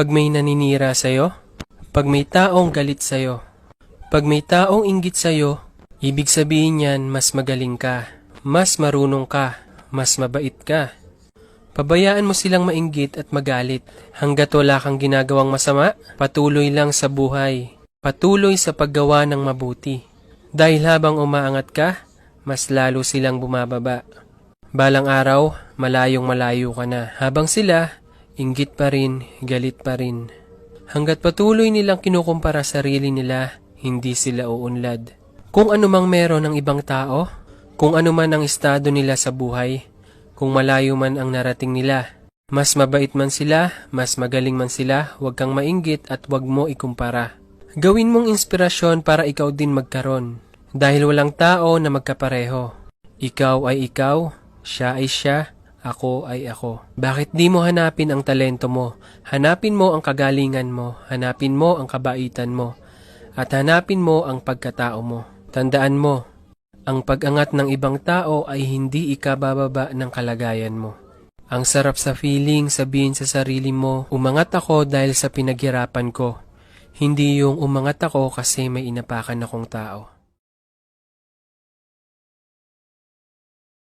Pag may naninira sa'yo, pag may taong galit sa'yo, pag may taong inggit sa'yo, ibig sabihin yan mas magaling ka, mas marunong ka, mas mabait ka. Pabayaan mo silang mainggit at magalit. Hanggat wala kang ginagawang masama, patuloy lang sa buhay. Patuloy sa paggawa ng mabuti. Dahil habang umaangat ka, mas lalo silang bumababa. Balang araw, malayong malayo ka na. Habang sila, inggit pa rin, galit pa rin. Hanggat patuloy nilang kinukumpara sarili nila, hindi sila uunlad. Kung ano mang meron ng ibang tao, kung ano man ang estado nila sa buhay, kung malayo man ang narating nila, mas mabait man sila, mas magaling man sila, huwag kang mainggit at huwag mo ikumpara. Gawin mong inspirasyon para ikaw din magkaroon. Dahil walang tao na magkapareho. Ikaw ay ikaw, siya ay siya, ako ay ako. Bakit di mo hanapin ang talento mo? Hanapin mo ang kagalingan mo, hanapin mo ang kabaitan mo, at hanapin mo ang pagkatao mo. Tandaan mo, ang pag-angat ng ibang tao ay hindi ikabababa ng kalagayan mo. Ang sarap sa feeling sabihin sa sarili mo, umangat ako dahil sa pinaghirapan ko. Hindi yung umangat ako kasi may inapakan akong tao.